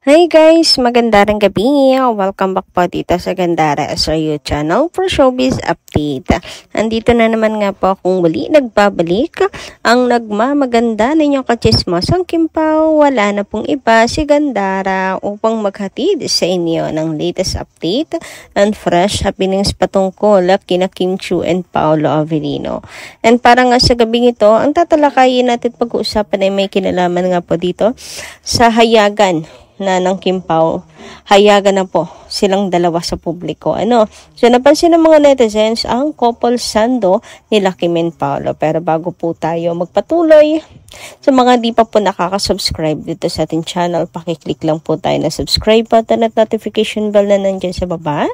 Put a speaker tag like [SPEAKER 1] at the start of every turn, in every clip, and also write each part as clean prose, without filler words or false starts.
[SPEAKER 1] Hi guys! Magandang gabi! Welcome back po dito sa Gandara SRU channel for showbiz update. Andito na naman nga po akong muli nagbabalik. Ang nagmamaganda ninyong kachismosang Kim Pao, wala na pong iba si Gandara upang maghatid sa inyo ng latest update and fresh happenings patungkol kina Kim Chiu and Paolo Avellino. And para nga sa gabing ito, ang tatalakayin natin pag-uusapan ay may kinalaman nga po dito sa hayagan na ng Kim Pao. Hayagan na po silang dalawa sa publiko. So napansin ng mga netizens ang couple sando nila Kim and Paolo. Pero bago po tayo magpatuloy, sa mga di pa po nakaka-subscribe dito sa ating channel, pakiclick lang po tayo na subscribe button at notification bell na nandyan sa baba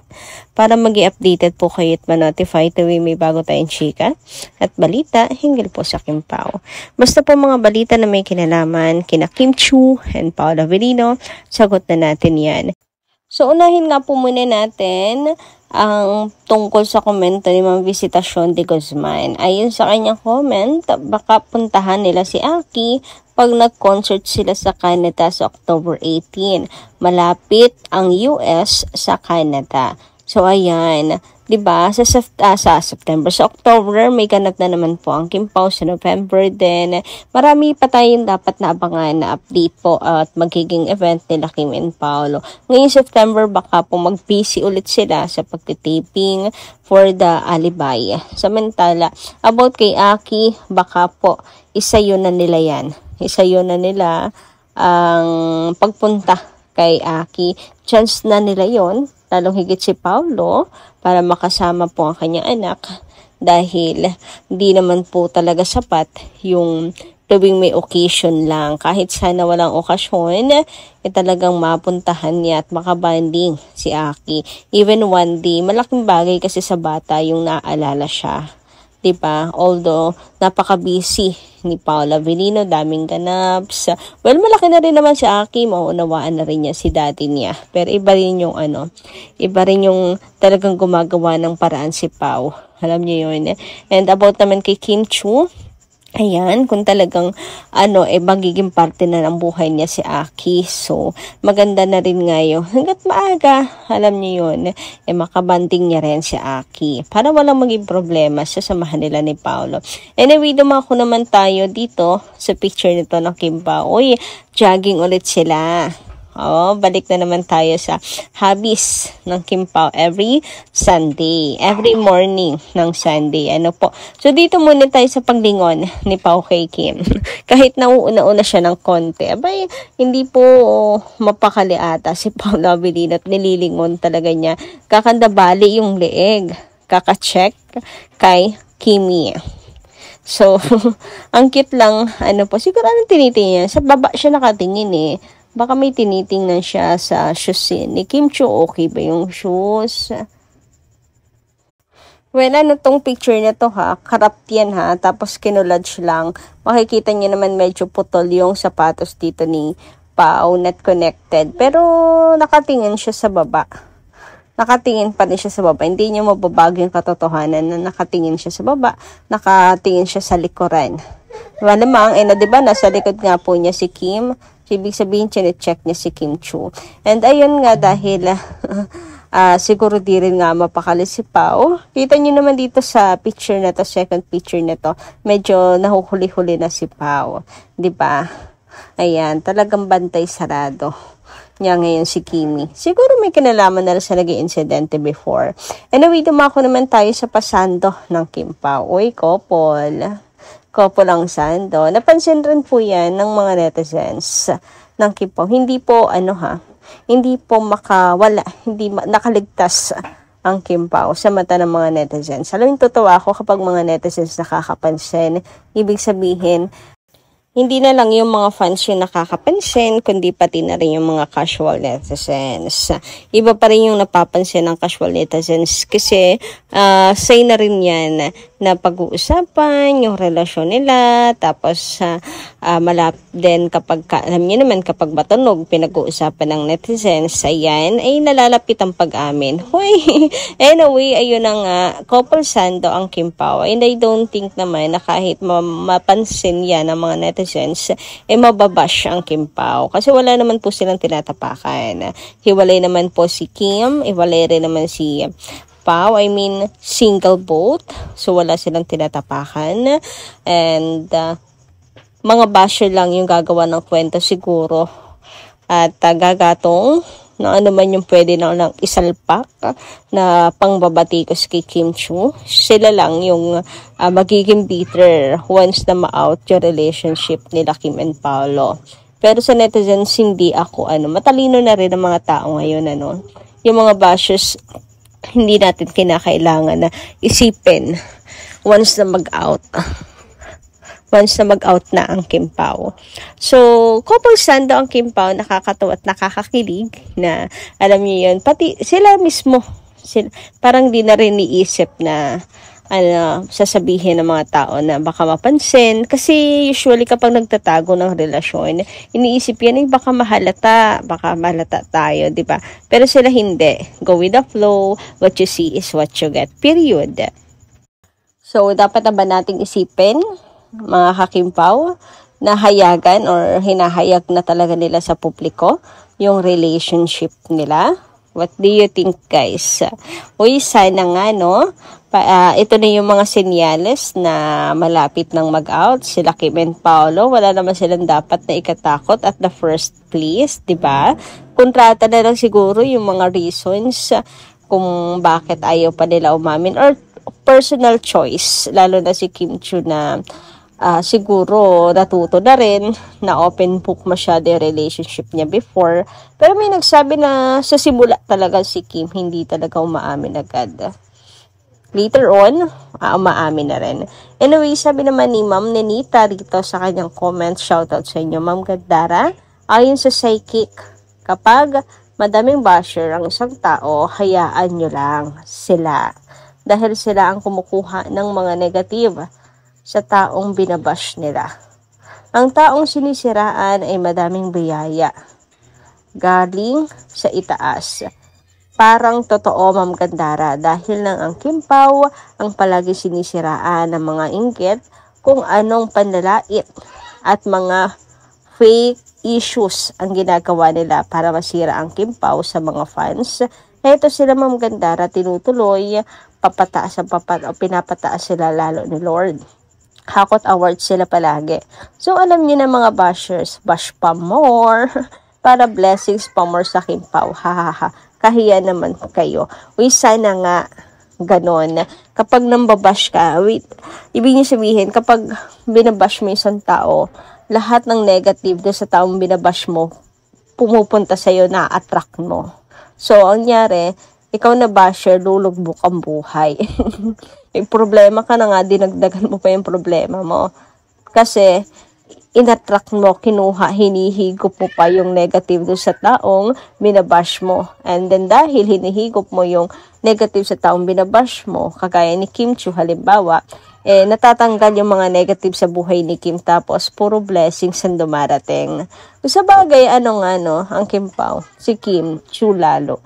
[SPEAKER 1] para mag-i-updated po kayo at ma-notify tuwing may bago tayong chika at balita hinggil po sa Kim Pao. Basta po mga balita na may kinalaman kina Kim Chiu and Paolo Avellino, sagot na natin yan. So unahin nga po muna natin ang tungkol sa komento ni Ma'am Visitasyon de Guzman. Ayon sa kanyang comment, baka puntahan nila si Aki pag nag-concert sila sa Canada sa October 18. Malapit ang US sa Canada. So ayan, 'di ba? Sa September, sa October may ganap na naman po ang Kim Pao, sa November din. Marami pa tayong dapat na abangan na update po at magiging event nila Kim and Paolo. Ngayong September baka po mag-busy ulit sila sa pagtitaping for the Alibay. Samantala, about kay Aki, baka po isa yun na nila yan. Isa yun na nila ang pagpunta kay Aki. Chance na nila yon, lalong higit si Paolo, para makasama po ang kanyang anak dahil di naman po talaga sapat yung tuwing may occasion lang. Kahit sana walang okasyon, talagang mapuntahan niya at makabanding si Aki. Even one day, malaking bagay kasi sa bata yung naaalala siya. Diba? Although, napaka-busy ni Paolo Avellino, daming ganaps. Well, malaki na rin naman si Aki, mauunawaan na rin niya si daddy niya. Pero iba rin yung iba rin yung talagang gumagawa ng paraan si Pao. Alam niyo yun. And about naman kay Kim Chiu, ayan, kung talagang magiging parte na ng buhay niya si Aki. So, maganda na rin ngayon. Hanggat maaga, alam niyo yun, makabanding niya rin si Aki. Para walang maging problema sa samahan nila ni Paolo. Anyway, dumako naman tayo dito sa picture nito ng Kim Pao. Uy, jogging ulit sila. Balik na naman tayo sa hobbies ng Kim Pao every Sunday, every morning ng Sunday. So dito muna tayo sa paglingon ni Pao kay Kim. Kahit nauuna-una siya ng konti, abay, hindi po mapakali ata si Paolo Avellino at nililingon talaga niya. Kakandabali yung leeg, kaka-check kay Kimi. So, ang cute lang, siguro anong tinitingin niya? Sa baba siya nakatingin Baka may tinitingnan siya sa shoes ni Kim Chiu. Okay ba yung shoes? Well, tong picture na to Karapt yan Tapos kinulodge lang. Makikita niyo naman medyo putol yung sapatos dito ni Pao, not connected. Pero nakatingin siya sa baba. Nakatingin pa rin siya sa baba. Hindi niya mababago yung katotohanan na nakatingin siya sa baba. Nakatingin siya sa likuran. Malamang, diba, nasa likod nga po niya si Kim. Ibig sabihin, check niya si Kim Chiu. And ayun nga, dahil siguro di rin nga mapakali si Pao. Kita niyo naman dito sa picture na to, second picture na to, medyo nahuhuli-huli na si Pao. Diba? Ayan, talagang bantay sarado niya ngayon si Kimi. Siguro may kinalaman na rin sa naging insidente before. Anyway, dumako naman tayo sa pasando ng Kim Pao. Uy, couple ang sando. Napansin rin po yan ng mga netizens ng Kim Pao. Hindi po, hindi po makawala, hindi nakaligtas ang Kim Pao sa mata ng mga netizens. Alam yung totoo ako kapag mga netizens nakakapansin. Ibig sabihin, hindi na lang yung mga fans yung nakakapansin, kundi pati na rin yung mga casual netizens. Iba pa rin yung napapansin ng casual netizens kasi say na rin yan na pag-uusapan yung relasyon nila, tapos malap din kapag, alam niyo naman kapag matunog, pinag-uusapan ng netizens, ayan, ay nalalapit ang pag-amin. Hoy, anyway, ayun na nga, couple sando ang Kim Pao, and I don't think naman na kahit mapansin yan ng mga netizens, netizens, mababash ang Kim Pao. Kasi wala naman po silang tinatapakan. Hiwalay naman po si Kim, hiwalay rin naman si Pao. I mean, single boat. So, wala silang tinatapakan. And, mga basher lang yung gagawa ng kwento siguro. At gagatong na ano man yung pwede na lang isalpak na pangbabatikos kay Kim Chiu. Sila lang yung magiging bitter once na ma-out yung relationship nila Kim and Paolo. Pero sa netizens, hindi ako matalino na rin ang mga tao ngayon yung mga bashers, hindi natin kinakailangan na isipin once na mag-out. Once na mag-out na ang Kim Pao. So, couple sando ang Kim Pao, nakakatawa at nakakakilig na, alam niyo yun, pati sila mismo, parang di na rin iisip na, sasabihin ng mga tao na baka mapansin. Kasi usually kapag nagtatago ng relasyon, iniisip yan, baka mahalata tayo, di ba? Pero sila hindi. Go with the flow, what you see is what you get. Period. So, dapat na ba nating isipin, mga ka-Kim Pao, na hayagan or hinahayag na talaga nila sa publiko yung relationship nila? What do you think, guys? Uy, sana nga, ito na yung mga senyales na malapit ng mag-out. Sila Kim and Paolo, wala naman silang dapat na ikatakot at the first place, di ba? Kontrata na lang siguro yung mga reasons kung bakit ayaw pa nila umamin or personal choice, lalo na si Kim Chiu na siguro natuto na rin na open book masyado yung relationship niya before. Pero may nagsabi na sa simula talaga si Kim hindi talaga umaamin agad. Later on, umaamin na rin. Anyway, sabi naman ni Ma'am Nenita dito sa kanyang comment, shoutout sa inyo Ma'am Gandara, ayon sa psychic, kapag madaming basher ang isang tao, hayaan nyo lang sila. Dahil sila ang kumukuha ng mga negative sa taong binabash nila. Ang taong sinisiraan ay madaming biyaya galing sa itaas. Parang totoo Ma'am Gandara, dahil lang ang Kim Pao ang palagi sinisiraan ng mga inggit kung anong panlalait at mga fake issues ang ginagawa nila para masira ang Kim Pao sa mga fans. Ito sila Ma'am Gandara, tinutuloy, papataas ang pinapataas sila lalo ni Lord. Hakot awards sila palagi. So, alam niyo na mga bashers, bash pa more. Para blessings pa more sa Kim Pao. Hahaha. Kahiya naman kayo. Uy, sana nga ganon. Kapag nambabash ka, ibig niyo sabihin, kapag binabash mo isang tao, lahat ng negative doon sa taong binabash mo, pumupunta sa'yo, na-attract mo. So, ang nyari, ikaw na basher, lulugbok ang buhay. May problema ka na nga, dinagdagan mo pa yung problema mo. Kasi, inattract mo, kinuha, hinihigop mo pa yung negative doon sa taong binabash mo. And then, dahil hinihigop mo yung negative sa taong binabash mo, kagaya ni Kim Chiu, halimbawa, natatanggal yung mga negative sa buhay ni Kim, tapos puro blessings ang dumarating. Sa bagay, ang Kim Pao, si Kim Chiu lalo.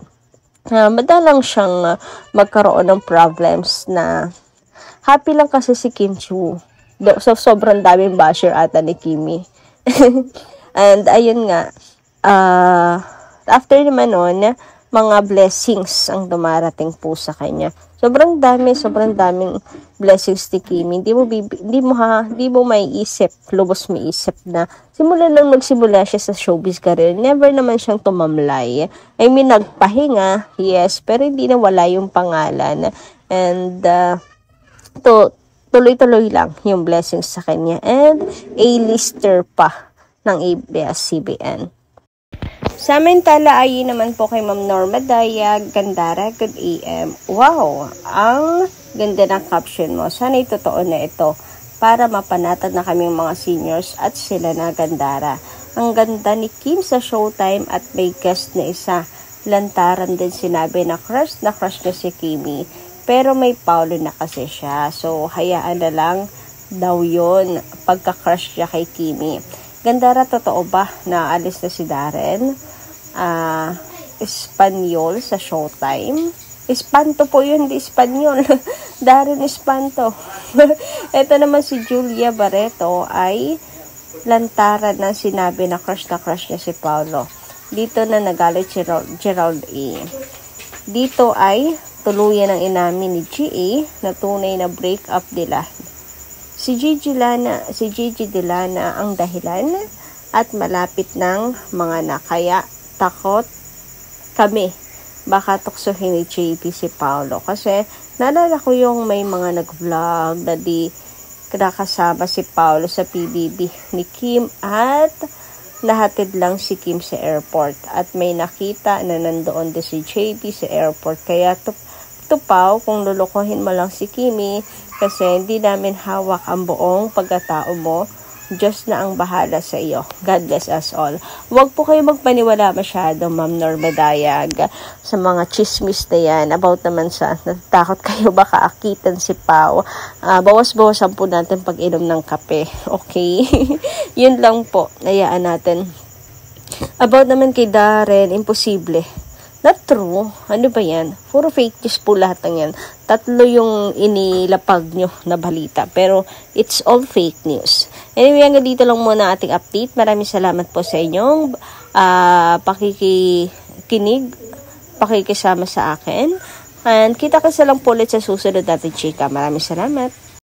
[SPEAKER 1] Madalang siyang magkaroon ng problems na happy lang kasi si Kim Chiu. So, sobrang daming basher ata ni Kimi. And, ayun nga, after naman nun, mga blessings ang dumarating po sa kanya. Sobrang daming blessings ni Kimi. Hindi mo maiisip, lubos maiisip na simula lang magsimula siya sa showbiz career. Never naman siyang tumamlay. I mean, nagpahinga, yes, pero hindi na wala yung pangalan. And, tuloy-tuloy lang yung blessings sa kanya. And, A-lister pa ng ABS-CBN. Samantala, ay naman po kay Ma'am Norma Dayag Gandara, good AM. Wow, ang ganda ng caption mo. Sana'y totoo na ito para mapanatag na kaming mga seniors at sila na Gandara. Ang ganda ni Kim sa Showtime at may guest na isa. Lantaran din sinabi na crush na si Kimi. Pero may Paolo na kasi siya. So, hayaan na lang daw yun pagka-crush siya kay Kimi. Gandara, totoo ba na alis na si Darren? Espanyol sa Showtime. Espanto po yun, di Espanyol. Darren Espanto. Ito naman si Julia Barreto ay lantaran na sinabi na crush niya si Paolo. Dito na nagalit si Gerald A. Dito ay tuluyan ang inamin ni GA na tunay na break up nila. Si Gigi Delana ang dahilan at malapit ng mga kaya takot kami baka tuksohin ni JP si Paolo. Kasi naalala ko yung may mga nag-vlog na di nakasama si Paolo sa PBB ni Kim at nahatid lang si Kim sa airport. At may nakita na nandoon din si JP sa airport. Kaya tupaw kung lulukohin mo lang si Kimi kasi hindi namin hawak ang buong pagkatao mo. Diyos na ang bahala sa iyo. God bless us all. Huwag po kayo magpaniwala masyado, Ma'am Norma Dayag, sa mga chismis na yan. About naman sa natatakot kayo baka akitan si Pao. Bawas-bawasan po natin pag-inom ng kape. Okay? Yun lang po. Hayaan natin. About naman kay Darren, imposible. Not true. Ano ba yan? Puro fake news po lahat ng yan. 3 yung inilapag nyo na balita. Pero it's all fake news. Anyway, hanggang dito lang muna ating update. Maraming salamat po sa inyong pakikinig, pakikisama sa akin. And kita-kisa lang po ulit sa susunod natin, chika. Maraming salamat.